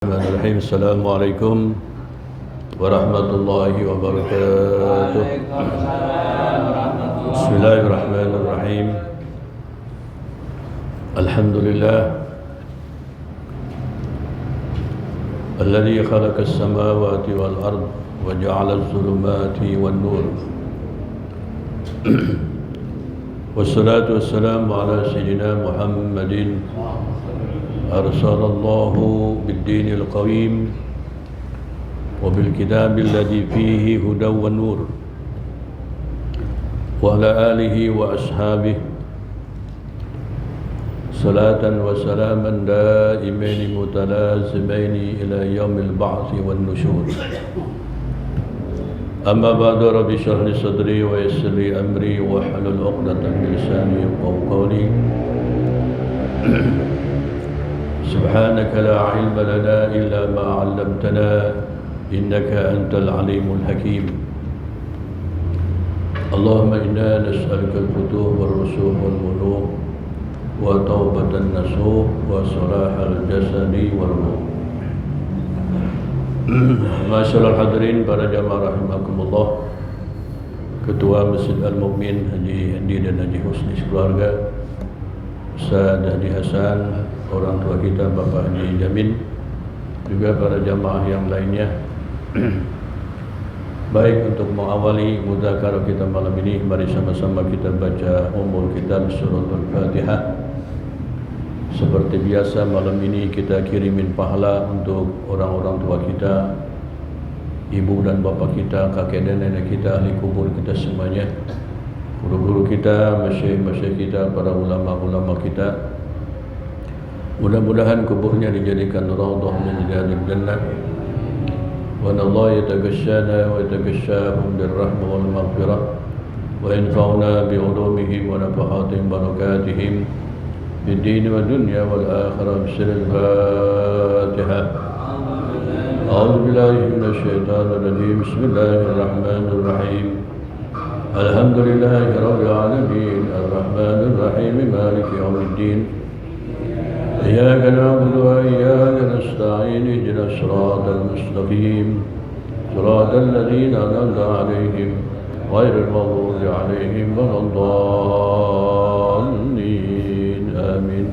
Bismillahirrahmanirrahim. Assalamualaikum warahmatullahi wabarakatuh. Bismillahirrahmanirrahim. Alhamdulillah alladzi khalaqa as-samawati wal ard wa ja'ala adh-dhulumati wan nur. Wassalatu wassalamu ala sayyidina Muhammadin أرسل الله بالدين القويم وبالكتاب الذي فيه هدى ونور وعلى آله وأصحابه صلاة وسلاما دائمين متلازمين إلى يوم البعث والنشور. أما بعد رب اشرح لي صدري ويسر لي أمري واحلل عقدة من لساني يفقهوا قولي. سبحانك لا علم لنا إلا ما علمتنا إنك أنت العليم الحكيم. اللهم إنا نسألك الفتوح والرسوخ والبلوغ وتوبة النصوح وصلاح الجسد والروح. Masyaallah hadirin para jamaah rahimakumullah. Ketua Masjid Al-Mu'min Haji Andi dan Haji Husni sekeluarga, Ustaz Haji Hasan, orang tua kita Bapak Haji Jamin, juga para jamaah yang lainnya. Baik, untuk mengawali mudzakarah kita malam ini, mari sama-sama kita baca Ummul Kitab Surah Al-Fatihah. Seperti biasa malam ini kita kirimin pahala untuk orang-orang tua kita, ibu dan bapak kita, kakek dan nenek kita, ahli kubur kita semuanya, guru-guru kita, masyayikh kita, para ulama-ulama kita. Mudah-mudahan kuburnya dijadikan raudhah min riyadil jannah. Wa Allah yataghashana wa yataghashahum birrahmah wal maghfirah wa yanfa'una bi ulumihim wa nafahatihim barakatihim fid din wa dunya wal akhirah bisiril Fatihah. A'udzu billahi minasy syaithanir rajim. Bismillahir rahmanir rahim. Alhamdulillahi rabbil alamin arrahmanir rahim maliki yaumiddin. إياك نعبد وإياك نستعين اهدنا الصراط المستقيم صراط الذين أنعمت عليهم غير المغضوب عليهم ولا الضالين آمين.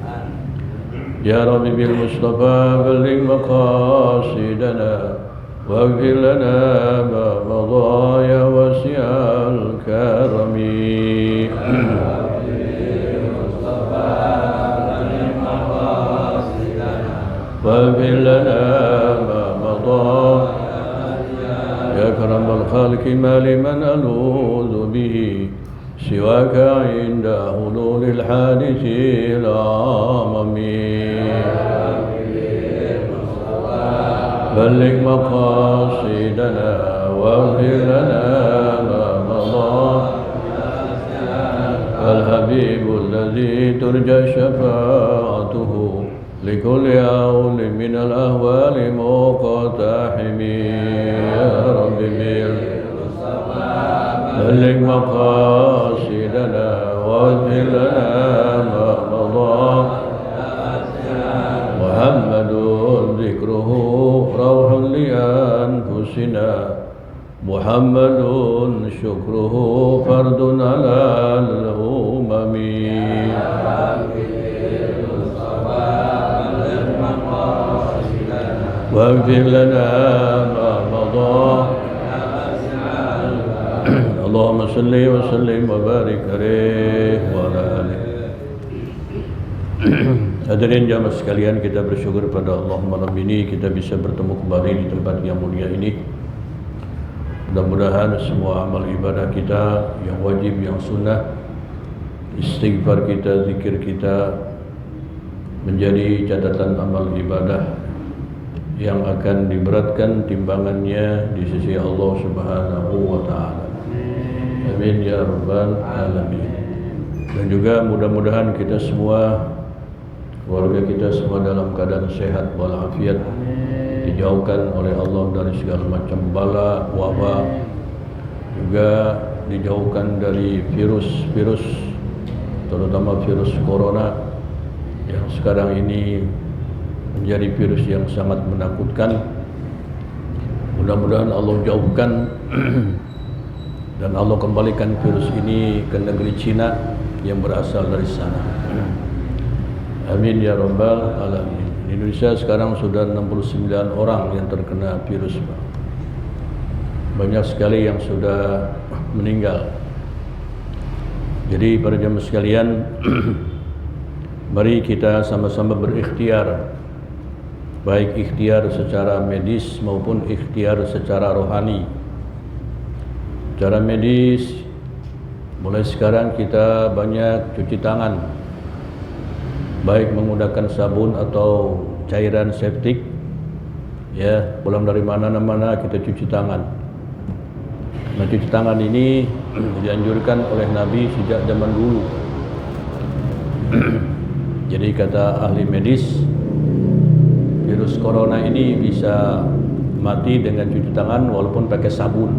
يا رب بالمصطفى بلغ مقاصدنا واغفر لنا ما مضى يا واسع الكرم. واغفر لنا ما مضى يا كرم الخالق ما لمن ألوذ به سواك عند حلول الحادث العظيم. بلغ مقاصدنا واغفر لنا ما مضى الحبيب الذي ترجى شفاعته لكل عول من الأهوال مقتحم. يا رب بلغ مقاصدنا واغفر لنا ما مضى محمد ذكره روح لأنفسنا محمد شكره فرد على الأمم. واغفر لنا ما مضى. اللهم صل وسلم وبارك عليه وعلى آله. Hadirin jamaah sekalian, kita bersyukur pada Allah malam ini kita bisa bertemu kembali di tempat yang mulia ini. Mudah-mudahan semua amal ibadah kita yang wajib, yang sunnah, istighfar kita, zikir kita menjadi catatan amal ibadah yang akan diberatkan timbangannya di sisi Allah Subhanahu wa taala. Amin ya rabbal alamin. Dan juga mudah-mudahan kita semua, keluarga kita semua dalam keadaan sehat walafiat, dijauhkan oleh Allah dari segala macam bala, wabah, juga dijauhkan dari virus-virus, terutama virus corona yang sekarang ini menjadi virus yang sangat menakutkan. Mudah-mudahan Allah jauhkan dan Allah kembalikan virus ini ke negeri Cina yang berasal dari sana. Amin ya rabbal alamin. Di Indonesia sekarang sudah 69 orang yang terkena virus. Banyak sekali yang sudah meninggal. Jadi para jemaah sekalian, mari kita sama-sama berikhtiar, baik ikhtiar secara medis maupun ikhtiar secara rohani. Secara medis, mulai sekarang kita banyak cuci tangan, baik menggunakan sabun atau cairan septik. Ya, pulang dari mana-mana kita cuci tangan. Nah, cuci tangan ini dianjurkan oleh Nabi sejak zaman dulu. Jadi kata ahli medis, virus corona ini bisa mati dengan cuci tangan walaupun pakai sabun.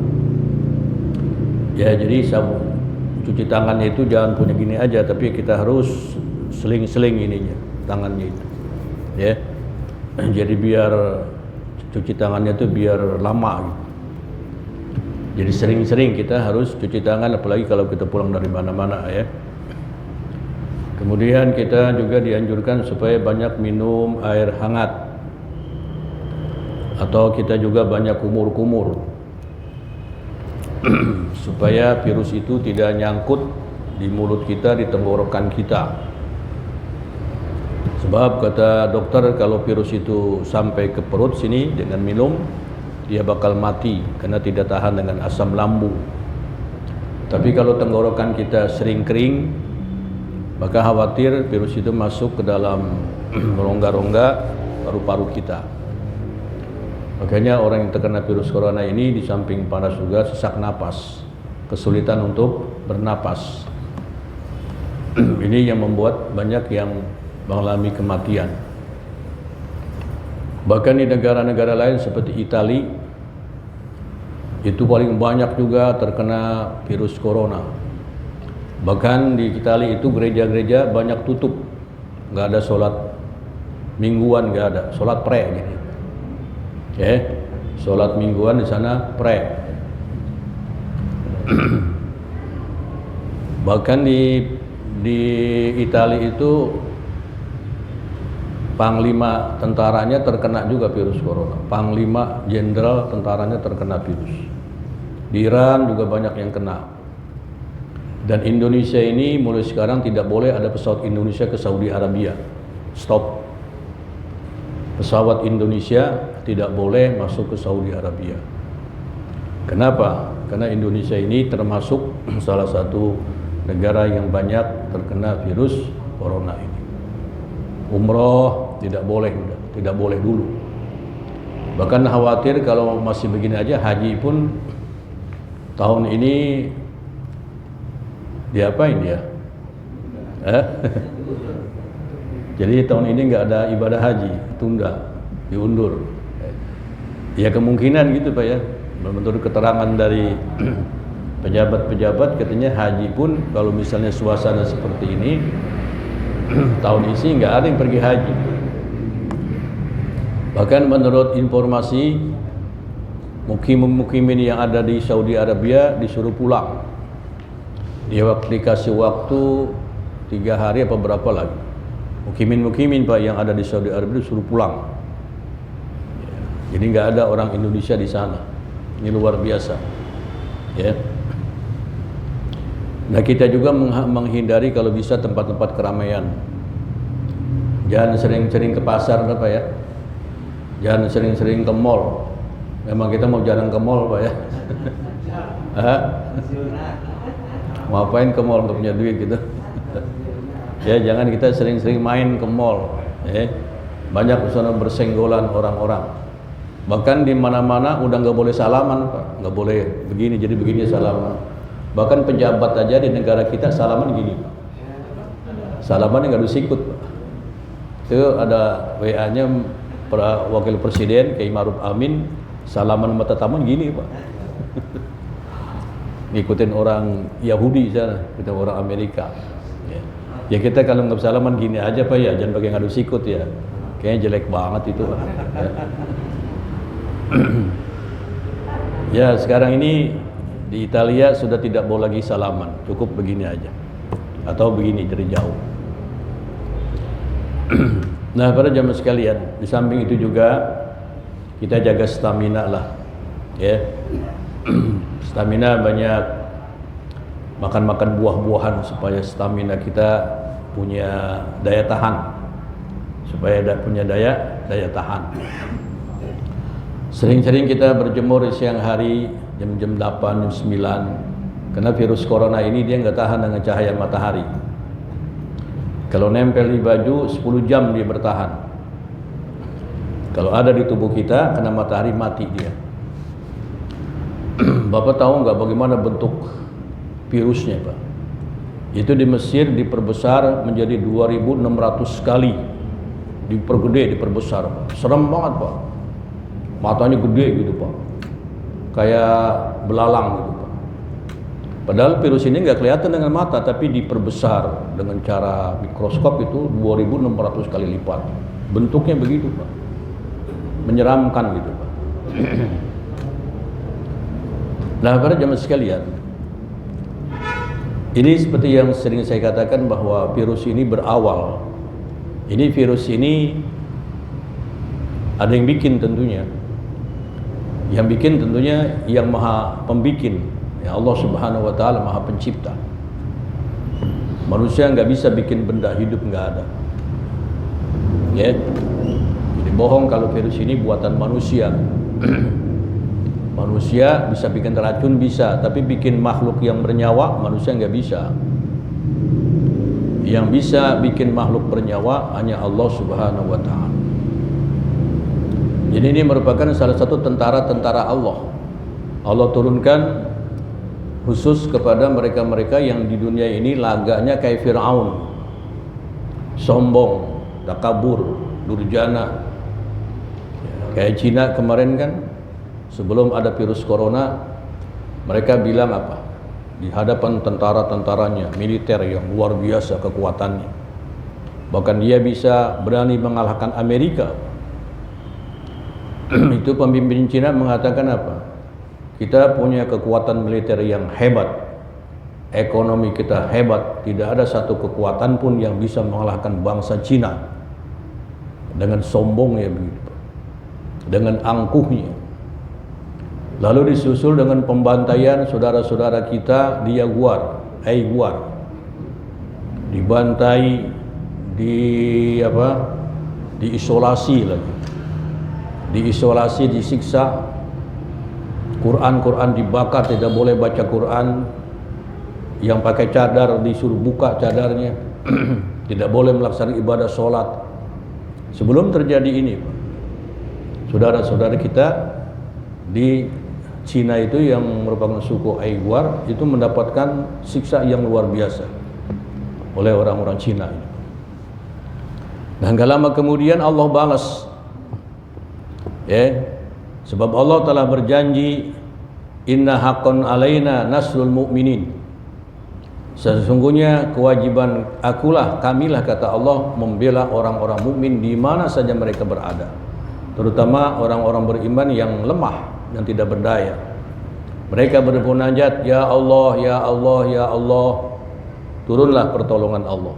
Ya, jadi sabun cuci tangan itu jangan punya gini aja, tapi kita harus seling-seling ininya, tangannya itu. Ya. Jadi biar cuci tangannya itu biar lama gitu. Jadi sering-sering kita harus cuci tangan, apalagi kalau kita pulang dari mana-mana ya. Kemudian kita juga dianjurkan supaya banyak minum air hangat, atau kita juga banyak kumur-kumur supaya virus itu tidak nyangkut di mulut kita, di tenggorokan kita. Sebab kata dokter, kalau virus itu sampai ke perut sini dengan minum, dia bakal mati karena tidak tahan dengan asam lambung. Tapi kalau tenggorokan kita sering kering, maka khawatir virus itu masuk ke dalam rongga-rongga paru-paru kita. Makanya orang yang terkena virus corona ini di samping panas juga sesak napas, kesulitan untuk bernapas. Ini yang membuat banyak yang mengalami kematian. Bahkan di negara-negara lain seperti Italia, itu paling banyak juga terkena virus corona. Bahkan di Italia itu gereja-gereja banyak tutup, nggak ada sholat mingguan, nggak ada sholat pre gitu. Sholat mingguan di sana pre. Bahkan di Italia itu panglima tentaranya terkena juga virus corona. Panglima jenderal tentaranya terkena virus. Di Iran juga banyak yang kena. Dan Indonesia ini mulai sekarang tidak boleh ada pesawat Indonesia ke Saudi Arabia. Stop. Pesawat Indonesia tidak boleh masuk ke Saudi Arabia. Kenapa? Karena Indonesia ini termasuk salah satu negara yang banyak terkena virus corona ini. Umroh tidak boleh dulu. Bahkan khawatir kalau masih begini aja, haji pun tahun ini diapain ya? Jadi tahun ini nggak ada ibadah haji, tunda, diundur. Ya kemungkinan gitu Pak ya. Menurut keterangan dari pejabat-pejabat katanya haji pun kalau misalnya suasana seperti ini tahun ini nggak ada yang pergi haji. Bahkan menurut informasi mukim-mukimin yang ada di Saudi Arabia disuruh pulang. Dia dikasih waktu 3 hari apa berapa lagi. Mukimin Pak yang ada di Saudi Arabia disuruh pulang. Jadi nggak ada orang Indonesia di sana. Ini luar biasa. Ya. Nah kita juga menghindari kalau bisa tempat-tempat keramaian. Jangan sering-sering ke pasar Pak ya. Jangan sering-sering ke mall. Memang kita mau jarang ke mall Pak ya. Mau apain ke mall, nggak punya duit gitu. Ya jangan kita sering-sering main ke mall. Banyak di sana bersenggolan orang-orang. Bahkan di mana-mana udah nggak boleh salaman Pak, nggak boleh begini jadi begini salaman. Bahkan pejabat aja di negara kita salaman gini Pak. Salaman nggak disikut Pak. Itu ada WA-nya Wakil Presiden Kiai Ma'ruf Amin, salaman sama tetamu gini Pak. Ngikutin orang Yahudi sana, kita orang Amerika. Ya kita kalau nggak salaman gini aja Pak ya, jangan pakai ngadu sikut ya. Kayaknya jelek banget itu, Pak. Ya, sekarang ini di Italia sudah tidak boleh lagi salaman, cukup begini aja. Atau begini dari jauh. Nah, para jamaah sekalian, di samping itu juga kita jaga stamina lah. Ya. Stamina, banyak makan-makan buah-buahan supaya stamina kita punya daya tahan. Supaya punya daya tahan. Sering-sering kita berjemur di siang hari jam 8, jam 9. Karena virus corona ini dia nggak tahan dengan cahaya matahari. Kalau nempel di baju 10 jam dia bertahan. Kalau ada di tubuh kita kena matahari mati dia. Bapak tahu nggak bagaimana bentuk virusnya, Pak? Itu di Mesir diperbesar menjadi 2.600 kali. Dipergede, diperbesar, Pak. Serem banget, Pak. Matanya gede gitu, Pak. Kayak belalang gitu, Pak. Padahal virus ini nggak kelihatan dengan mata, tapi diperbesar dengan cara mikroskop itu 2.600 kali lipat. Bentuknya begitu, Pak. Menyeramkan gitu, Pak. Nah, para jemaah sekalian, ini seperti yang sering saya katakan bahwa virus ini berawal. Ini virus ini ada yang bikin tentunya. Yang bikin tentunya yang maha pembikin, ya Allah Subhanahu wa Ta'ala, maha pencipta. Manusia nggak bisa bikin benda hidup, nggak ada. Ya, jadi bohong kalau virus ini buatan manusia. Manusia bisa bikin racun, bisa, tapi bikin makhluk yang bernyawa manusia nggak bisa. Yang bisa bikin makhluk bernyawa hanya Allah Subhanahu wa Ta'ala. Jadi ini merupakan salah satu tentara-tentara Allah. Allah turunkan khusus kepada mereka-mereka yang di dunia ini lagaknya kayak Fir'aun, sombong, takabur, durjana. Kayak Cina kemarin kan, sebelum ada virus corona, mereka bilang apa? Di hadapan tentara-tentaranya, militer yang luar biasa kekuatannya. Bahkan dia bisa berani mengalahkan Amerika. Itu pemimpin Cina mengatakan apa? Kita punya kekuatan militer yang hebat, ekonomi kita hebat, tidak ada satu kekuatan pun yang bisa mengalahkan bangsa Cina. Dengan sombongnya begitu, dengan angkuhnya. Lalu disusul dengan pembantaian saudara-saudara kita di Yaguar, Aiguar, dibantai, diisolasi lagi. Diisolasi, disiksa, Quran dibakar, tidak boleh baca Quran. Yang pakai cadar disuruh buka cadarnya, tidak boleh melaksanakan ibadah sholat. Sebelum terjadi ini, saudara-saudara kita di Cina itu yang merupakan suku Aiguar itu mendapatkan siksa yang luar biasa oleh orang-orang Cina ini. Dan gak lama kemudian Allah balas. Ya, sebab Allah telah berjanji, inna haqqan alaina nasrul mu'minin. Sesungguhnya kewajiban akulah, kamilah, kata Allah, membela orang-orang mukmin di mana saja mereka berada, terutama orang-orang beriman yang lemah, yang tidak berdaya. Mereka bermunajat, ya Allah, ya Allah, ya Allah. Turunlah pertolongan Allah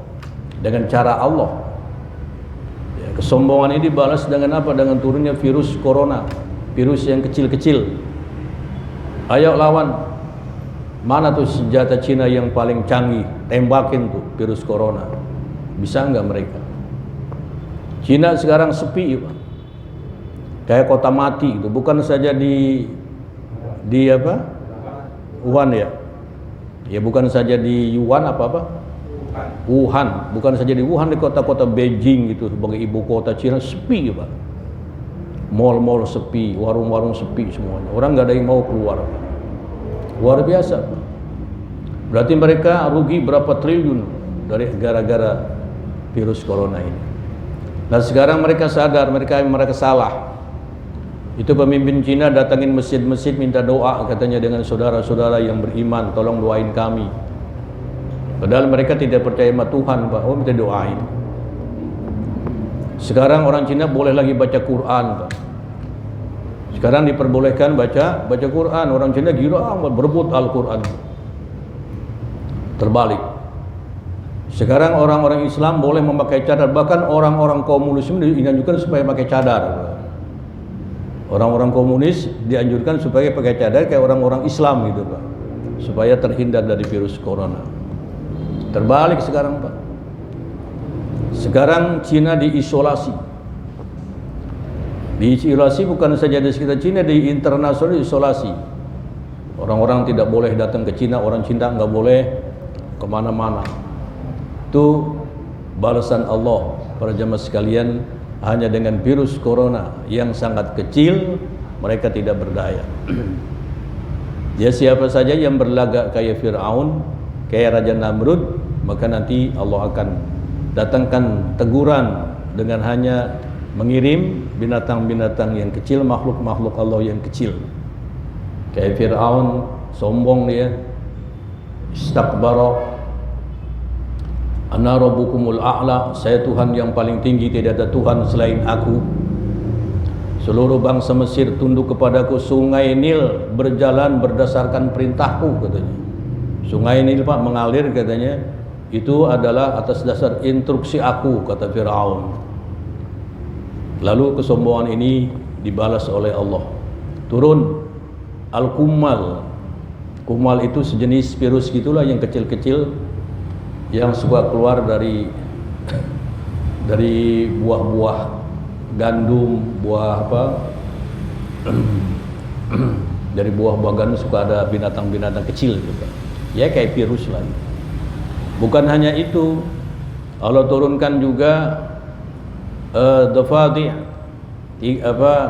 dengan cara Allah. Kesombongan ini dibalas dengan apa? Dengan turunnya virus corona, virus yang kecil-kecil. Ayo lawan. Mana tuh senjata Cina yang paling canggih? Tembakin tuh virus corona. Bisa nggak mereka? Cina sekarang sepi, Pak. Kayak kota mati itu. Bukan saja di apa? Wuhan ya. Ya bukan saja di Wuhan apa? Wuhan, bukan saja di Wuhan, di kota-kota Beijing gitu sebagai ibu kota Cina sepi, Pak. Mall-mall sepi, warung-warung sepi semuanya. Orang nggak ada yang mau keluar, Pak. Luar biasa, Pak. Berarti mereka rugi berapa triliun dari gara-gara virus corona ini. Nah sekarang mereka sadar mereka salah. Itu pemimpin Cina datangin masjid-masjid minta doa katanya dengan saudara-saudara yang beriman, tolong doain kami. Padahal mereka tidak percaya sama Tuhan, Pak. Oh, minta doain. Sekarang orang Cina boleh lagi baca Quran, Pak. Sekarang diperbolehkan baca Quran. Orang Cina gila berebut Al-Quran. Terbalik. Sekarang orang-orang Islam boleh memakai cadar. Bahkan orang-orang komunis dianjurkan supaya pakai cadar. Orang-orang komunis dianjurkan supaya pakai cadar kayak orang-orang Islam gitu, Pak. Supaya terhindar dari virus corona. Terbalik sekarang, Pak. Sekarang Cina diisolasi. Diisolasi bukan saja di sekitar Cina, di internasional diisolasi. Orang-orang tidak boleh datang ke Cina, orang Cina nggak boleh kemana-mana. Itu balasan Allah para jemaah sekalian, hanya dengan virus corona yang sangat kecil mereka tidak berdaya. Ya, siapa saja yang berlagak kayak Fir'aun, kayak Raja Namrud, maka nanti Allah akan datangkan teguran dengan hanya mengirim binatang-binatang yang kecil, makhluk-makhluk Allah yang kecil. Kayak Fir'aun, sombong dia, istakbara, ana rabbukumul a'la, saya Tuhan yang paling tinggi, tidak ada Tuhan selain aku. Seluruh bangsa Mesir tunduk kepadaku. Sungai Nil berjalan berdasarkan perintahku, katanya. Sungai Nil, Pak, mengalir, katanya, itu adalah atas dasar instruksi aku, kata Fir'aun. Lalu kesombongan ini dibalas oleh Allah. Turun Al-Kummal. Kummal itu sejenis virus gitulah yang kecil-kecil, yang suka keluar dari buah-buah gandum, buah apa? Dari buah-buah gandum suka ada binatang-binatang kecil gitu. Ya kayak virus lagi. Bukan hanya itu, Allah turunkan juga dhafadi',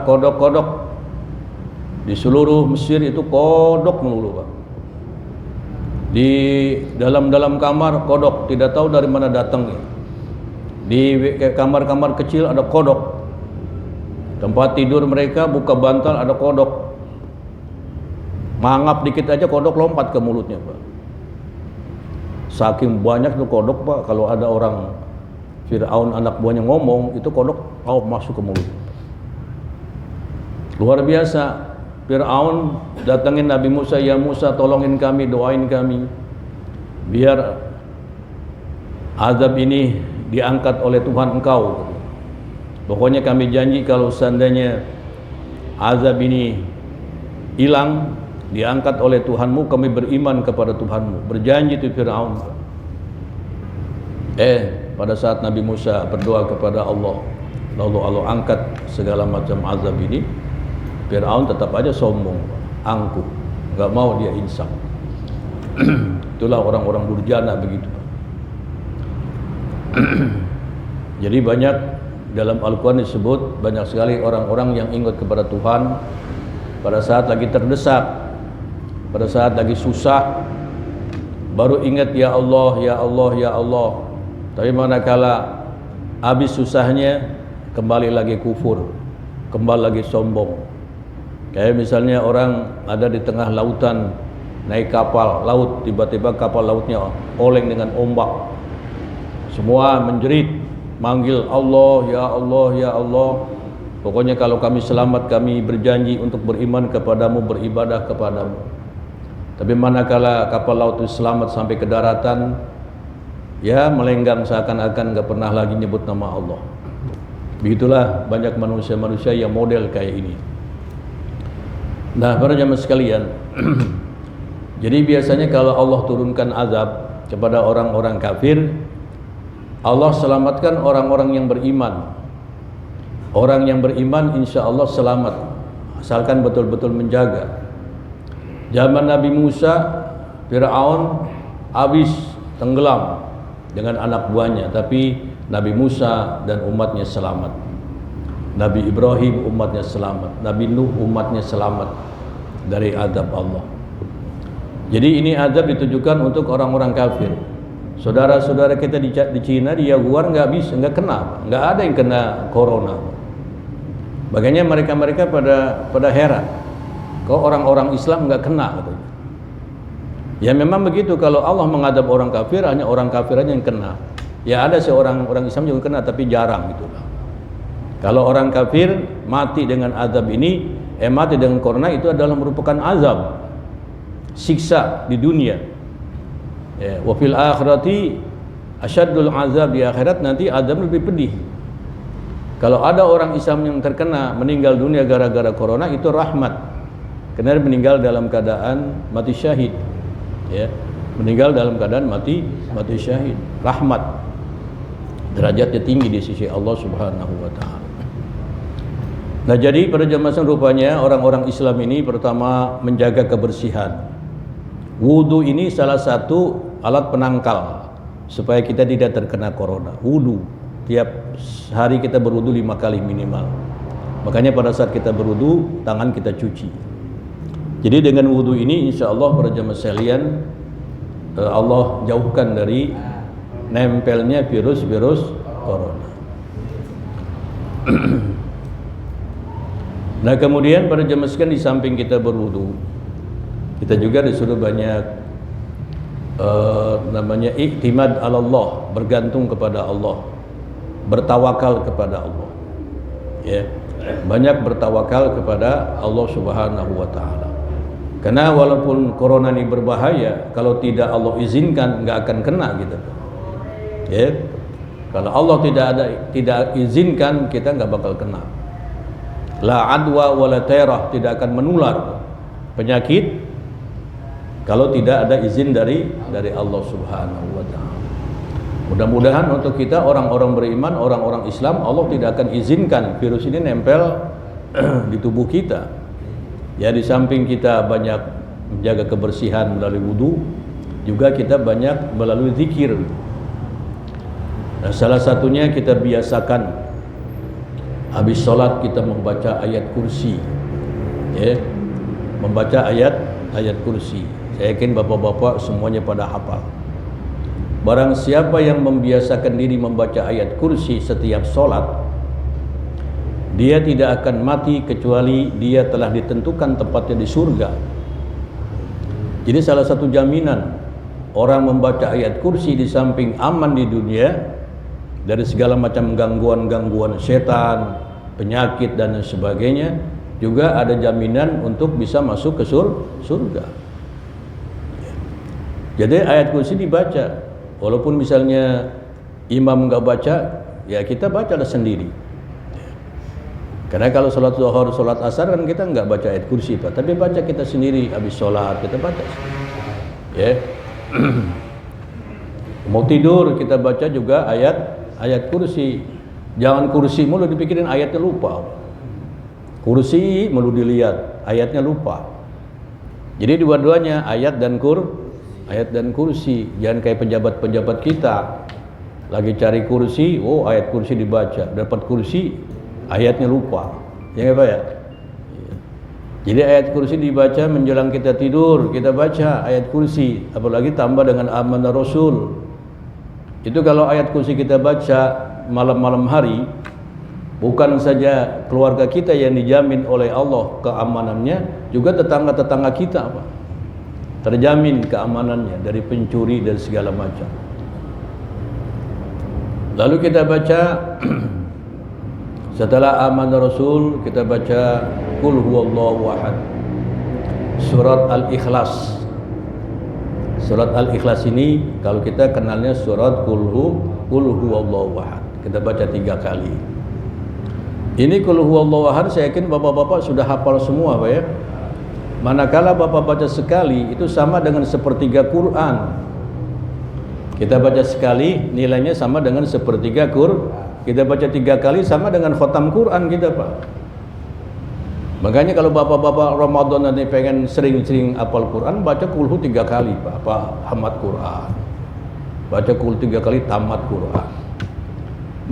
kodok-kodok. Di seluruh Mesir itu kodok melulu, Pak. Di dalam kamar kodok, tidak tahu dari mana datangnya. Di kamar-kamar kecil ada kodok. Tempat tidur mereka buka bantal ada kodok. Mangap dikit aja kodok lompat ke mulutnya, Pak. Saking banyak tuh kodok, Pak. Kalau ada orang Fir'aun anak buahnya ngomong, itu kodok masuk ke mulut. Luar biasa. Fir'aun datangin Nabi Musa, ya Musa tolongin kami, doain kami biar azab ini diangkat oleh Tuhan engkau. Pokoknya kami janji kalau seandainya azab ini hilang, diangkat oleh Tuhanmu, kami beriman kepada Tuhanmu. Berjanji itu Fir'aun. Pada saat Nabi Musa berdoa kepada Allah, lalu Allah angkat segala macam azab ini, Fir'aun tetap aja sombong, angkuh, nggak mau dia insaf. Itulah orang-orang durjana begitu. Jadi banyak dalam Al-Quran disebut banyak sekali orang-orang yang ingat kepada Tuhan pada saat lagi terdesak, pada saat lagi susah, baru ingat ya Allah, ya Allah, ya Allah. Tapi manakala habis susahnya, kembali lagi kufur, kembali lagi sombong. Kayak misalnya orang ada di tengah lautan, naik kapal laut, tiba-tiba kapal lautnya oleng dengan ombak. Semua menjerit, manggil Allah, ya Allah, ya Allah. Pokoknya kalau kami selamat, kami berjanji untuk beriman kepadamu, beribadah kepadamu. Tapi manakala kapal laut itu selamat sampai ke daratan, ya melenggang seakan-akan gak pernah lagi nyebut nama Allah. Begitulah banyak manusia-manusia yang model kayak ini. Nah, para jamaah sekalian, jadi biasanya kalau Allah turunkan azab kepada orang-orang kafir, Allah selamatkan orang-orang yang beriman. Orang yang beriman insya Allah selamat, asalkan betul-betul menjaga. Zaman Nabi Musa, Fir'aun habis tenggelam dengan anak buahnya, tapi Nabi Musa dan umatnya selamat. Nabi Ibrahim umatnya selamat, Nabi Nuh umatnya selamat dari azab Allah. Jadi ini azab ditujukan untuk orang-orang kafir. Saudara-saudara kita di Cina, di Wuhan nggak bisa, nggak kena, nggak ada yang kena corona. Makanya mereka pada heran, kok orang-orang Islam nggak kena, katanya. Ya memang begitu, kalau Allah mengadab orang kafir, hanya orang kafir aja yang kena. Ya ada seorang orang Islam juga kena, tapi jarang gitu lah. Kalau orang kafir mati dengan azab ini, mati dengan corona itu adalah merupakan azab, siksa di dunia. Ya, wa fil akhirati asyaddul azab, di akhirat nanti azab lebih pedih. Kalau ada orang Islam yang terkena meninggal dunia gara-gara corona, itu rahmat. Karena meninggal dalam keadaan mati syahid. Ya, meninggal dalam keadaan mati syahid. Rahmat. Derajatnya tinggi di sisi Allah Subhanahu wa taala. Nah, jadi pada zaman rupanya orang-orang Islam ini pertama menjaga kebersihan. Wudu ini salah satu alat penangkal supaya kita tidak terkena corona. Wudu, tiap hari kita berwudu 5 kali minimal. Makanya pada saat kita berwudu, tangan kita cuci. Jadi dengan wudu ini insya Allah para jamaah sekalian, Allah jauhkan dari nempelnya virus-virus corona. Nah, kemudian pada jamaah sekalian, di samping kita berwudu, kita juga disuruh banyak namanya iktimad ala Allah, bergantung kepada Allah, bertawakal kepada Allah. Ya, banyak bertawakal kepada Allah Subhanahu wa taala. Karena walaupun corona ini berbahaya, kalau tidak Allah izinkan nggak akan kena gitu. Ya, kalau Allah tidak izinkan, kita nggak bakal kena. La adwa wala tairah, tidak akan menular penyakit kalau tidak ada izin dari Allah Subhanahu wa taala. Mudah-mudahan untuk kita orang-orang beriman, orang-orang Islam, Allah tidak akan izinkan virus ini nempel di tubuh kita. Ya, di samping kita banyak menjaga kebersihan melalui wudu, juga kita banyak melalui zikir. Nah, salah satunya kita biasakan habis sholat kita membaca ayat kursi, ya, membaca ayat kursi. Saya yakin bapak-bapak semuanya pada hafal. Barang siapa yang membiasakan diri membaca ayat kursi setiap sholat, dia tidak akan mati kecuali dia telah ditentukan tempatnya di surga. Jadi salah satu jaminan orang membaca ayat kursi, di samping aman di dunia dari segala macam gangguan-gangguan setan, penyakit dan sebagainya, juga ada jaminan untuk bisa masuk ke surga. Jadi ayat kursi dibaca, walaupun misalnya imam nggak baca, ya kita bacalah sendiri. Karena kalau sholat zuhur, sholat asar kan kita nggak baca ayat kursi, Pak, tapi baca kita sendiri habis sholat, kita baca. Ya. Mau tidur kita baca juga ayat kursi. Jangan kursi mulu dipikirin, ayatnya lupa. Kursi mulu dilihat, ayatnya lupa. Jadi dua-duanya ayat dan kursi. Jangan kayak pejabat-pejabat kita lagi cari kursi, oh ayat kursi dibaca, dapat kursi, ayatnya lupa. Ya nggak Pak ya? Jadi ayat kursi dibaca menjelang kita tidur, kita baca ayat kursi, apalagi tambah dengan amanah Rasul. Itu kalau ayat kursi kita baca malam-malam hari, bukan saja keluarga kita yang dijamin oleh Allah keamanannya, juga tetangga-tetangga kita Pak, terjamin keamanannya dari pencuri dan segala macam. Lalu kita baca setelah amanah Rasul, kita baca Qul huwallahu ahad, surat Al-Ikhlas. Surat Al-Ikhlas ini kalau kita kenalnya surat Qul huwallahu ahad, kita baca 3 kali. Ini Qul huwallahu ahad, saya yakin bapak-bapak sudah hafal semua Pak ya. Manakala bapak baca sekali, itu sama dengan sepertiga Quran. Kita baca sekali, nilainya sama dengan sepertiga Quran. Kita baca 3 kali sama dengan khatam Quran kita Pak. Makanya kalau bapak-bapak Ramadan nanti pengen sering-sering hafal Quran, baca Qul 3 kali Pak, hamat Quran. Baca Qul 3 kali, tamat Quran.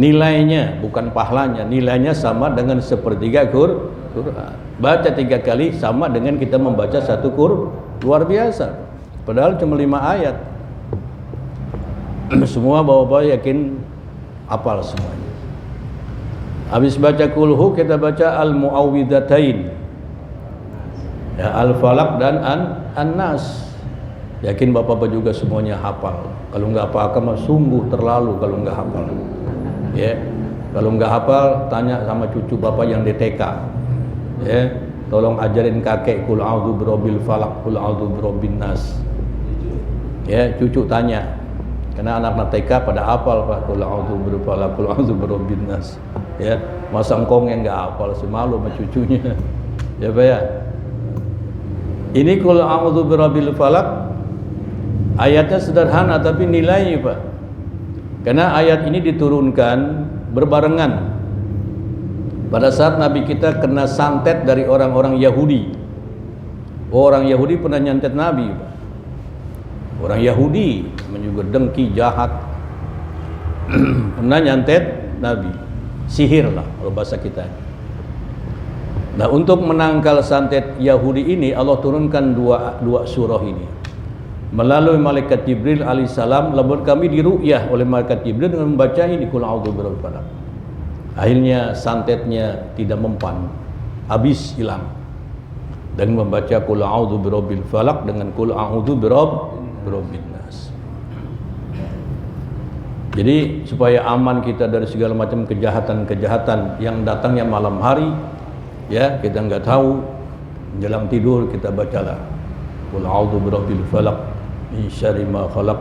Nilainya, bukan pahalanya, nilainya sama dengan sepertiga Quran. Baca 3 kali sama dengan kita membaca 1 Quran. Luar biasa. Padahal cuma 5 ayat. Semua bapak-bapak yakin hafal semuanya. Habis baca kulhu, kita baca al-mu'awwidhatain, ya, al-falaq dan an-nas. Yakin bapak-bapak juga semuanya hafal. Kalau nggak hafal mah sungguh terlalu kalau nggak hafal. Ya, Kalau nggak hafal, tanya sama cucu bapak yang di TK. Ya, tolong ajarin kakek kul a'udzu birabbil falaq, kul a'udzu birabbin nas. Ya, cucu tanya. Karena anak-anak TK pada hafal Pak, kul a'udzu birabbil falaq, kul a'udzu birabbin nas. Ya, masa engkong yang nggak hafal, semalu sama cucunya. Ya Pak ya. Ini kul a'udzu birabbil falaq ayatnya sederhana tapi nilainya Pak. Karena ayat ini diturunkan berbarengan pada saat Nabi kita kena santet dari orang-orang Yahudi. Orang Yahudi pernah nyantet Nabi Pak. Orang Yahudi juga dengki, jahat, pernah nyantet Nabi. Sihir lah kalau bahasa kita. Nah, untuk menangkal santet Yahudi ini Allah turunkan dua surah ini melalui malaikat Jibril alaihissalam. Lalu kami diru'yah oleh malaikat Jibril dengan membaca ini kul a'udzu birabbil falaq. Akhirnya santetnya tidak mempan, habis hilang. Dan membaca kul a'udzu birabbil falaq dengan kul a'udzu birabbin nas. Jadi supaya aman kita dari segala macam kejahatan-kejahatan yang datangnya malam hari, ya kita nggak tahu, menjelang tidur kita bacalah qul a'udzu birabbil falaq min syarri ma khalaq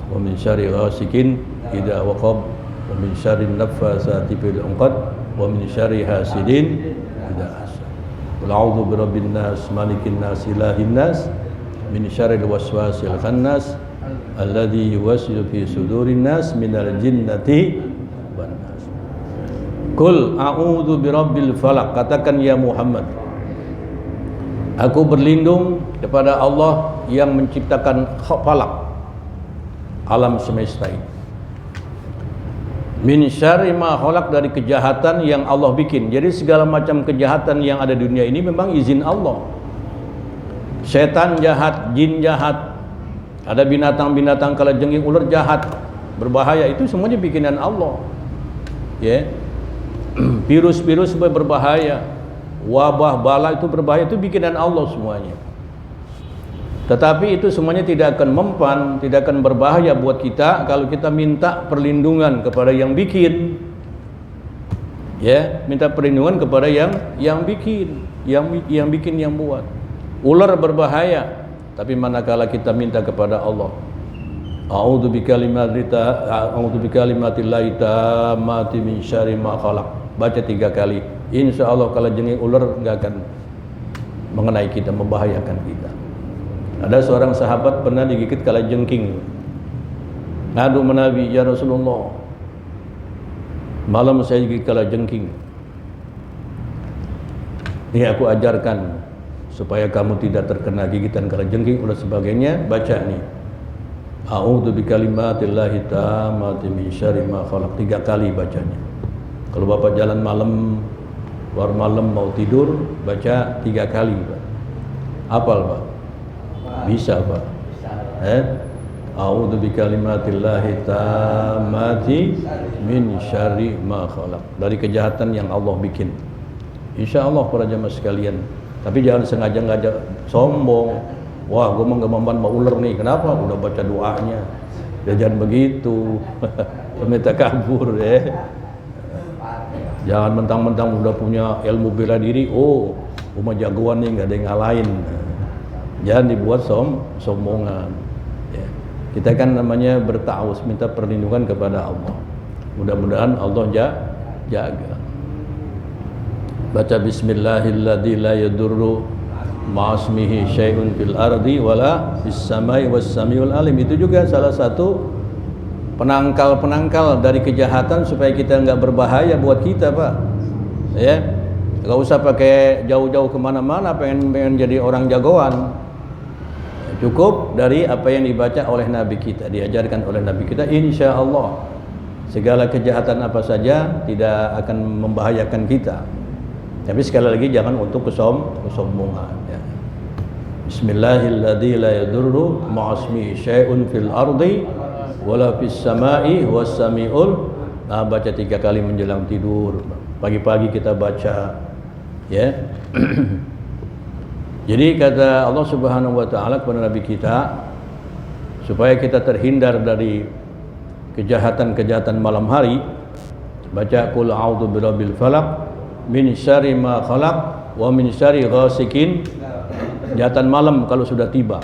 wa min syarri ghasikin idza waqab wa min syarri naffasati fil 'uqad wa min syarri hasidin idza hasad. Qul a'udzu birabbin nas malikin nas ilahin nas min syarril waswasil khannas alladzi yuwaswisu fi sudurin nas minal jinnati wan nas. Qul a'udzu birabbil falaq, katakan ya Muhammad, aku berlindung kepada Allah yang menciptakan falak, alam semesta ini. Min syarri ma khalaq, dari kejahatan yang Allah bikin. Jadi segala macam kejahatan yang ada di dunia ini memang izin Allah. Setan jahat, jin jahat, ada binatang-binatang kalajengking, ular jahat, berbahaya, itu semuanya bikinan Allah. Ya. Virus-virus berbahaya, wabah, bala itu berbahaya, itu bikinan Allah semuanya. Tetapi itu semuanya tidak akan mempan, tidak akan berbahaya buat kita kalau kita minta perlindungan kepada yang bikin. Ya, minta perlindungan kepada yang bikin, yang bikin, yang buat. Ular berbahaya, tapi manakala kita minta kepada Allah, a'udzu bikalimatillahi tammati min syarri ma khalaq, baca 3 kali, insya Allah kalau jengking ular nggak akan mengenai kita, membahayakan kita. Ada seorang sahabat pernah digigit kalajengking, ngadu ke Nabi, ya Rasulullah, malam saya digigit kalajengking, ini aku ajarkan supaya kamu tidak terkena gigitan kalajengking dan sebagainya. Baca nih, a'udzu bikalimatillahi tammati min syarri ma khalaq, 3 kali bacanya. Kalau Bapak jalan malam, luar malam mau tidur, baca 3 kali Pak. Hafal Pak? Bisa Pak. A'udzu bikalimatillahi tammati min syarri ma khalaq, dari kejahatan yang Allah bikin. Insya Allah para jamaah sekalian. Tapi jangan sengaja sombong. Wah, gue mau nggak mau ular nih. Kenapa? Udah baca doanya. Ya, jangan begitu. Minta kabur ya. Jangan mentang-mentang udah punya ilmu bela diri. Oh, rumah jagoan nih, nggak ada yang ngalahin. Jangan dibuat sombongan. Ya. Kita kan namanya berta'awuz, minta perlindungan kepada Allah. Mudah-mudahan Allah jaga. Baca bismillahilladzi la yadurru ma'asmihi syai'un fil ardi wala fis samai was samiul alim. Itu juga salah satu penangkal dari kejahatan supaya kita enggak berbahaya buat kita Pak. Ya, enggak usah pakai jauh-jauh kemana-mana pengen jadi orang jagoan. Cukup dari apa yang dibaca oleh Nabi kita, diajarkan oleh Nabi kita, insya Allah segala kejahatan apa saja tidak akan membahayakan kita. Tapi sekali lagi jangan untuk kesombongan ya. Bismillahilladzi la yadurru ma'asmihi syai'un fil ardi wala fis samai was samiul. Nah, baca 3 kali menjelang tidur. Pagi-pagi kita baca ya. Jadi kata Allah Subhanahu wa taala kepada Nabi kita, supaya kita terhindar dari kejahatan-kejahatan malam hari, baca qul a'udzu birabbil falaq min syarri ma khalaq wa min syarri ghasikin, kejahatan malam kalau sudah tiba.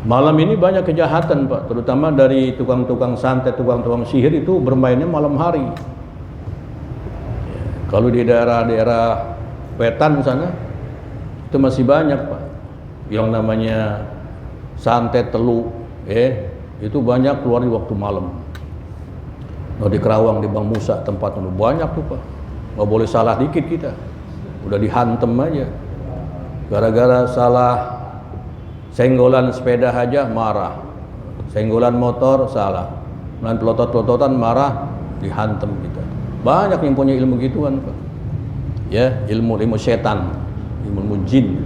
Malam ini banyak kejahatan Pak, terutama dari tukang-tukang santet, tukang-tukang sihir itu bermainnya malam hari. Kalau di daerah-daerah Wetan sana itu masih banyak Pak, yang namanya santet telu, itu banyak keluar di waktu malam. Nah, di Kerawang, di Bang Musa tempatnya banyak tuh Pak, nggak boleh salah dikit kita, udah dihantem aja. Gara-gara salah senggolan sepeda aja marah, senggolan motor salah, main pelotot-pelototan marah, dihantem kita. Banyak yang punya ilmu gituan Pak, ya, ilmu setan, ilmu jin.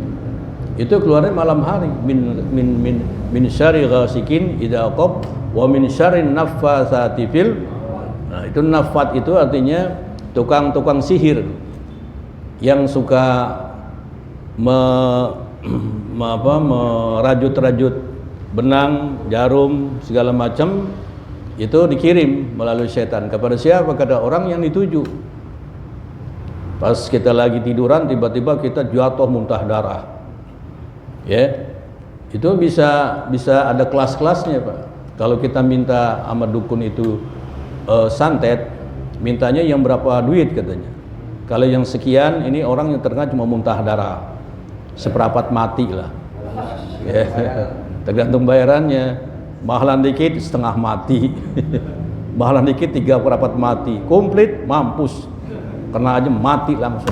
Itu keluarnya malam hari. Min syarri ghasikin idza waqab wa min syarri naffatsati fil. Nah, itu nafat itu artinya tukang-tukang sihir yang suka merajut-rajut benang, jarum, segala macam, itu dikirim melalui setan kepada siapa? Kepada orang yang dituju. Pas kita lagi tiduran tiba-tiba kita jatuh muntah darah. Ya. Itu bisa ada kelas-kelasnya, Pak. Kalau kita minta sama dukun itu santet, mintanya yang berapa duit katanya. Kalau yang sekian, ini orang yang terkena cuma muntah darah, seperempat mati lah. Ya. Tergantung bayarannya. Mahalan dikit setengah mati, mahalan dikit 3/4 mati, komplit mampus, kena aja mati langsung.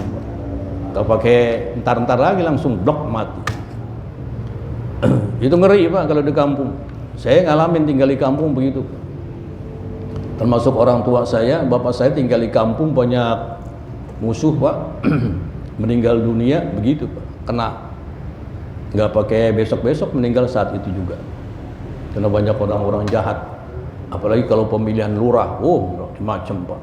Kalau pakai entar-entar lagi langsung blok mati. Itu ngeri Pak kalau di kampung. Saya ngalamin tinggal di kampung begitu. Termasuk orang tua saya, bapak saya tinggal di kampung banyak musuh Pak, meninggal dunia begitu Pak, kena. Nggak pakai besok-besok meninggal saat itu juga. Karena banyak orang-orang jahat. Apalagi kalau pemilihan lurah, macam-macam Pak.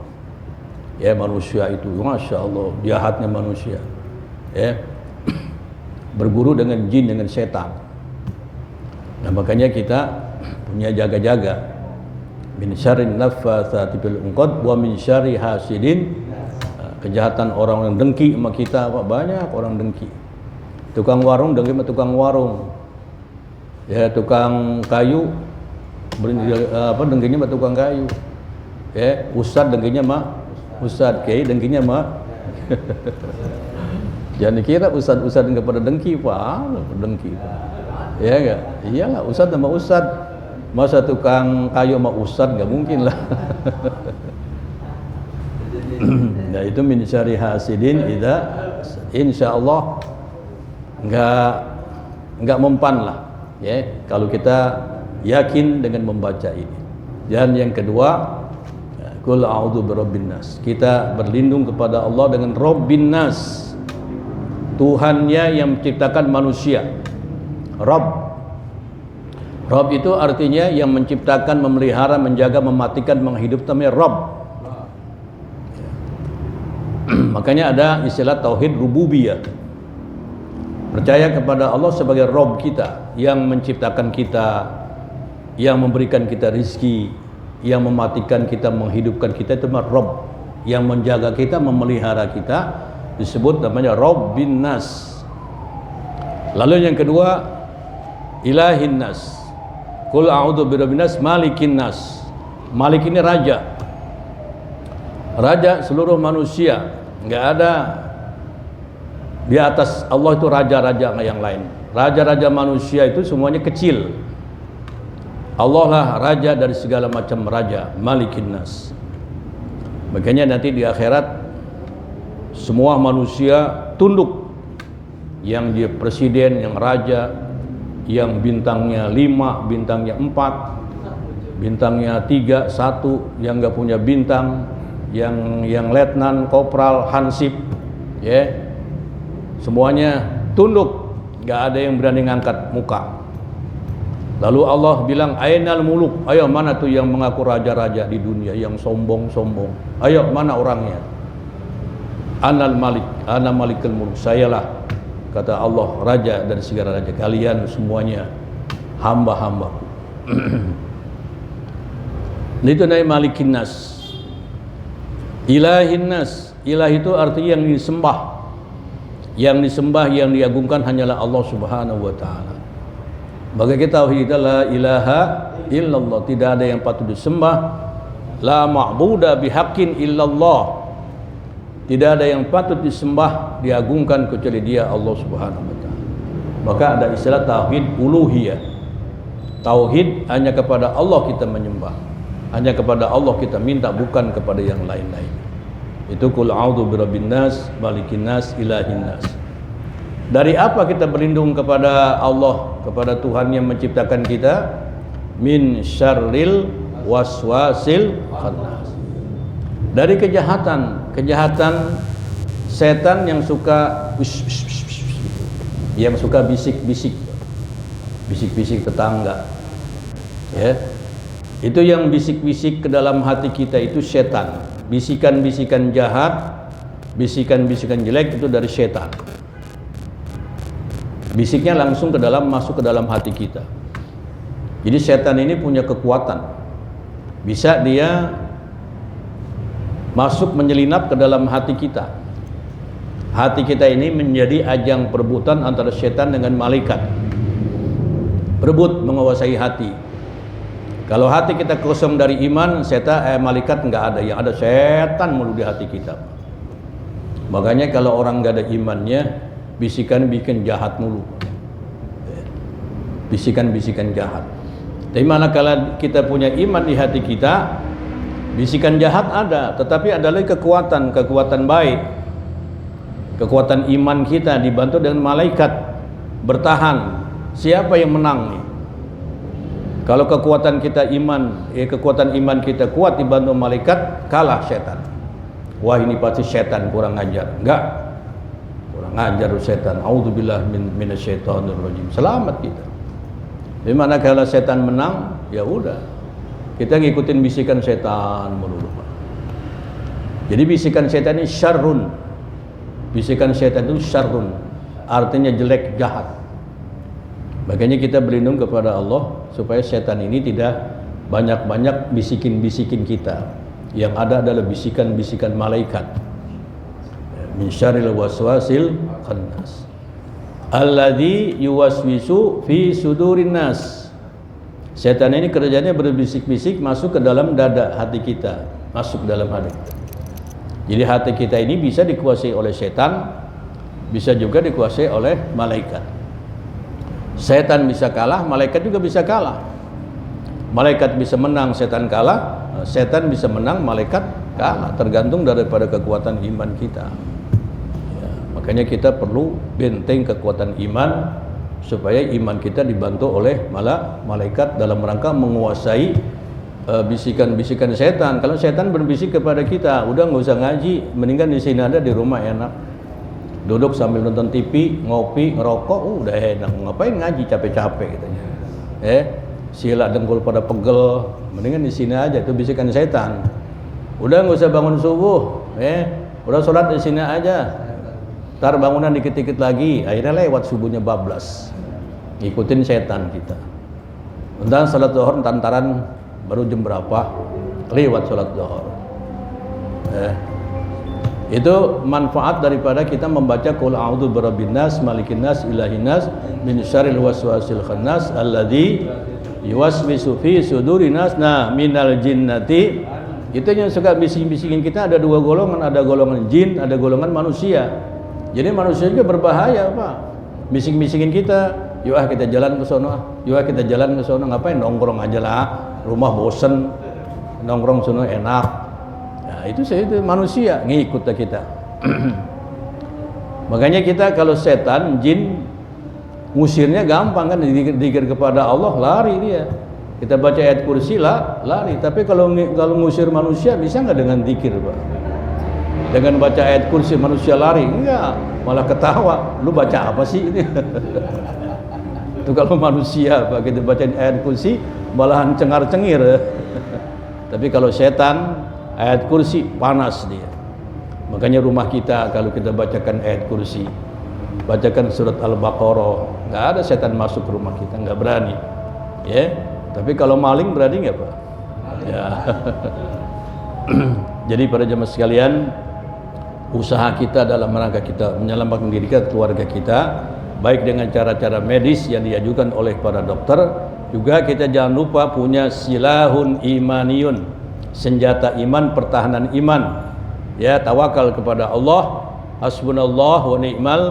Ya manusia itu, Masya Allah, jahatnya manusia. Ya, berguru dengan jin, dengan setan. Nah makanya kita punya jaga-jaga. Min syarrin naffatsati fil 'uqad wa min syarri hasidin. Kejahatan orang yang dengki sama kita, Pak, banyak orang dengki. Tukang warung dengki sama tukang warung. Ya tukang kayu dengkinya sama tukang kayu. Ya, ustad dengkinya sama ustad, kiai dengkinya sama jangan dikira ustad-ustad enggak pada dengki, Pak, dengki. Ya enggak? Iyalah, ustad sama ustad. Masa tukang kayu sama ustad enggak mungkin lah. Nah, itu min syarri hasidin idza, insyaallah enggak mempan lah. Ya, kalau kita yakin dengan membaca ini. Dan yang kedua, qul a'udzu birabbin nas. Kita berlindung kepada Allah dengan Rabbin nas. Tuhannya yang menciptakan manusia. Rabb. Rabb itu artinya yang menciptakan, memelihara, menjaga, mematikan, menghidupkan, namanya Rabb. Makanya ada istilah tauhid rububiyah. Percaya kepada Allah sebagai Rabb kita, yang menciptakan kita, yang memberikan kita rizki, yang mematikan kita, menghidupkan kita, itu Rabb. Yang menjaga kita, memelihara kita, disebut namanya Rabbin nas. Lalu yang kedua, ilahin nas. Qul a'udzu birabbin nas, malikin nas. Malik ini raja. Raja seluruh manusia. Enggak ada di atas Allah itu raja-raja yang lain. Raja-raja manusia itu semuanya kecil. Allah lah raja dari segala macam raja, malikin nas. Makanya nanti di akhirat semua manusia tunduk. Yang dia presiden, yang raja, yang bintangnya 5, bintangnya 4, bintangnya 3, 1, yang enggak punya bintang, yang letnan, kopral, hansip, ya. Semuanya tunduk, gak ada yang berani ngangkat muka. Lalu Allah bilang, ainal muluk, ayo mana tuh yang mengaku raja-raja di dunia, yang sombong-sombong, ayo mana orangnya? Anal malik, ana malikul muluk, sayalah, kata Allah, raja dari segala raja, kalian semuanya hamba-hambaku. Itu namanya malikin nas. Ilahin nas. Ilah itu artinya yang disembah. Yang disembah, yang diagungkan hanyalah Allah Subhanahu wa taala. Bagi kita tauhid la ilaha illallah, tidak ada yang patut disembah. La ma'buda bihaqqin illallah. Tidak ada yang patut disembah, diagungkan kecuali Dia, Allah Subhanahu wa taala. Maka ada istilah tauhid uluhiyah. Tauhid hanya kepada Allah kita menyembah. Hanya kepada Allah kita minta, bukan kepada yang lain-lain. Itu qul a'udzu birabbin nas, malikin nas, ilahin nas. Dari apa kita berlindung kepada Allah, kepada Tuhan yang menciptakan kita? Min syarril waswasil khannas. Dari kejahatan setan yang suka yang suka bisik-bisik tetangga. Ya. Itu yang bisik-bisik ke dalam hati kita itu setan. Bisikan-bisikan jahat, bisikan-bisikan jelek itu dari setan. Bisiknya langsung masuk ke dalam hati kita. Jadi setan ini punya kekuatan. Bisa dia masuk menyelinap ke dalam hati kita. Hati kita ini menjadi ajang perebutan antara setan dengan malaikat. Berebut menguasai hati. Kalau hati kita kosong dari iman, malaikat enggak ada, yang ada setan mulu di hati kita. Makanya kalau orang enggak ada imannya, bisikan-bisikan jahat mulu. Bisikan-bisikan jahat. Tapi manakala kita punya iman di hati kita, bisikan jahat ada, tetapi ada lagi kekuatan baik. Kekuatan iman kita dibantu dengan malaikat bertahan. Siapa yang menang nih? Kalau kekuatan iman kita kuat dibantu malaikat, kalah setan. Wah, ini pasti setan kurang ajar. Enggak. Kurang ajar setan. A'udzubillah minasyaitonir rajim. Selamat kita. Di mana kalau setan menang, ya udah. Kita ngikutin bisikan setan melulu. Jadi bisikan setan ini syarrun. Bisikan setan itu syarrun. Artinya jelek, jahat. Makanya kita berlindung kepada Allah supaya setan ini tidak banyak-banyak bisikin-bisikin kita. Yang ada adalah bisikan-bisikan malaikat. Min syarril waswasil khannas. Alladzi yuwaswisu fi sudurin nas. Setan ini kerjanya berbisik-bisik masuk ke dalam dada hati kita, masuk ke dalam hati. Jadi hati kita ini bisa dikuasai oleh setan, bisa juga dikuasai oleh malaikat. Setan bisa kalah, malaikat juga bisa kalah. Malaikat bisa menang, setan kalah. Setan bisa menang, malaikat kalah. Tergantung daripada kekuatan iman kita. Ya, makanya kita perlu benteng kekuatan iman supaya iman kita dibantu oleh malaikat dalam rangka menguasai bisikan-bisikan setan. Kalau setan berbisik kepada kita, udah nggak usah ngaji, mendingan di sini ada, di rumah enak. Duduk sambil nonton TV, ngopi, ngerokok, udah enak. Ngapain ngaji capek-capek katanya. Sila dengkul pada pegel, mendingan di sini aja, itu bisikan setan. Udah nggak usah bangun subuh, udah sholat di sini aja. Ntar bangunan dikit-dikit lagi, akhirnya lewat subuhnya bablas. Ikutin setan kita. Entar sholat zuhur tantaran baru jam berapa, lewat sholat zuhur. Itu manfaat daripada kita membaca qul a'udzu birabbin nas, malikin nas, ilahin nas, min syarril waswasil khannas alladzi yuwaswisu fi sudurin nas. Nah, minal jinnati, itu yang suka bisik-bisikin kita ada dua golongan, ada golongan jin, ada golongan manusia. Jadi manusia juga berbahaya, Pak. Bisik-bisikin kita, yuk kita jalan ke sono, kita jalan ke sono, ngapain nongkrong aja lah, rumah bosen, nongkrong sono enak. Itu manusia ngikut kita. Makanya kita kalau setan, jin, ngusirnya gampang kan, dikir kepada Allah lari dia. Kita baca ayat kursi lari. Tapi kalau ngusir manusia bisa nggak dengan zikir, Pak? Dengan baca ayat kursi manusia lari? Enggak, malah ketawa. Lu baca apa sih ini? Itu kalau manusia, Pak, kita baca ayat kursi malahan cengar-cengir. Tapi kalau setan, ayat kursi panas dia. Makanya rumah kita kalau kita bacakan ayat kursi, bacakan surat Al-Baqarah, nggak ada setan masuk ke rumah kita, nggak berani. Ya, tapi kalau maling berani nggak, Pak? Ya. Jadi para jemaah sekalian, usaha kita dalam rangka kita menyelamatkan diri kita, keluarga kita, baik dengan cara-cara medis yang diajukan oleh para dokter, juga kita jangan lupa punya silahun imaniyun, senjata iman, pertahanan iman. Ya, tawakal kepada Allah, hasbunallah wa ni'mal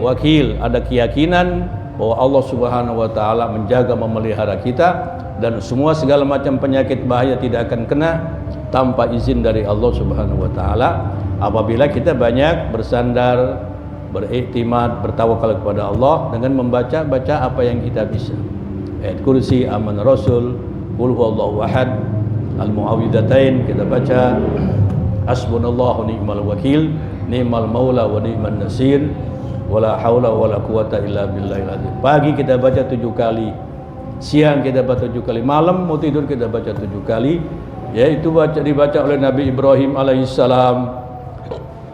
wakil. Ada keyakinan bahwa Allah Subhanahu wa taala menjaga, memelihara kita, dan semua segala macam penyakit bahaya tidak akan kena tanpa izin dari Allah Subhanahu wa taala. Apabila kita banyak bersandar, beriktimad, bertawakal kepada Allah dengan membaca apa yang kita bisa. Ayat kursi, aman rasul, qul huwallahu ahad, al-muawwidhatain kita baca, hasbunallahu ni'mal wakil, ni'mal maula wa ni'man nasir, wala haula wala quwata illa billahil azim. Pagi kita baca 7 kali, siang kita baca 7 kali, malam mau tidur kita baca 7 kali. Yaitu dibaca oleh Nabi Ibrahim alaihissalam,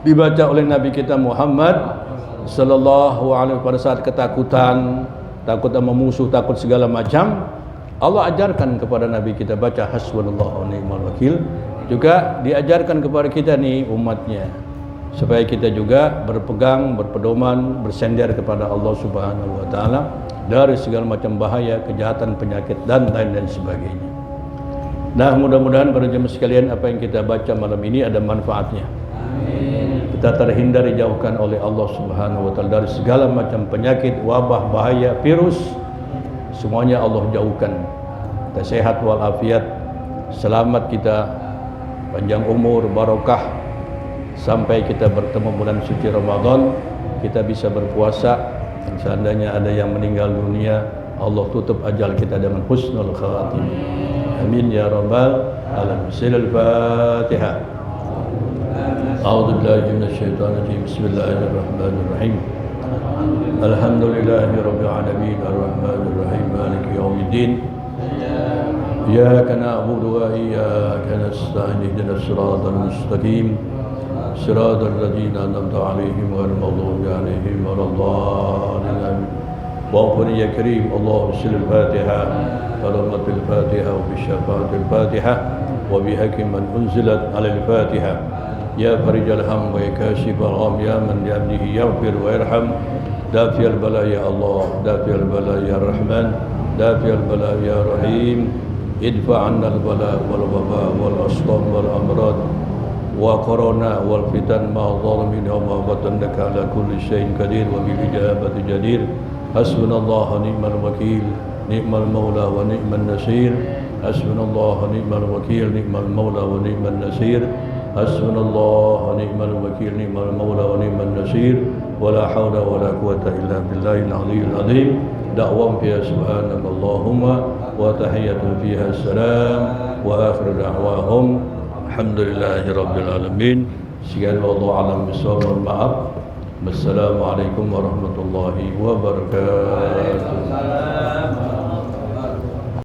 dibaca oleh Nabi kita Muhammad sallallahu alaihi wasallam pada saat ketakutan, takut sama musuh, takut segala macam. Allah ajarkan kepada Nabi kita baca hasbunallahu wa ni'mal wakil. Juga diajarkan kepada kita nih umatnya, supaya kita juga berpegang, berpedoman, bersender kepada Allah Subhanahu wa taala dari segala macam bahaya, kejahatan, penyakit dan lain sebagainya. Nah, mudah-mudahan para jemaah sekalian, apa yang kita baca malam ini ada manfaatnya. Amin. Kita terhindar, dijauhkan oleh Allah Subhanahu wa taala dari segala macam penyakit, wabah, bahaya, virus. Semuanya Allah jauhkan. Kita sehat walafiat, selamat kita, panjang umur, barokah, sampai kita bertemu bulan suci Ramadan, kita bisa berpuasa. Seandainya ada yang meninggal dunia, Allah tutup ajal kita dengan husnul khatimah. Amin ya rabbal alamin. Al-Fatihah. A'udzu billahi minasyaitonir rajim. Bismillahirrahmanirrahim. Alhamdulillahi rabbil alamin, arrahmanir rahim, maliki yaumiddin. Iyyaka na'budu wa iyyaka nasta'in. Ihdinas siratal mustaqim. Siratal ladzina an'amta 'alaihim ghairil maghdubi 'alaihim waladdallin. Waghfir ya karim. Allahumma shalli al-Fatihah. كرمت الفاتحة وبشفاعة الفاتحة وبحق من أنزلت على الفاتحة. يا فرج الهم ويا كاشف الغم يا من لعبده يغفر ويرحم. دافع البلاء يا الله، دافع البلاء يا الرحمن، دافع البلاء يا رحيم. ادفع عنا البلاء والوباء والأسقام والأمراض وكورونا والفتن ما ظهر منها وما بطن، إنك على كل شيء قدير وبالإجابة جدير. حسبنا الله ونعم الوكيل، نعم المولى ونعم النصير. حسبنا الله ونعم الوكيل، نعم المولى ونعم النصير. حسبنا الله ونعم الوكيل، نعم المولى ونعم النصير. ولا حول ولا قوة إلا بالله العلي العظيم. دعوهم فيها سبحانك اللهم وتحية فيها السلام وآخر دعواهم الحمد لله رب العالمين. Sekian wallahu a'lam bishawab, mohon maaf. Wassalamualaikum warahmatullahi wabarakatuh.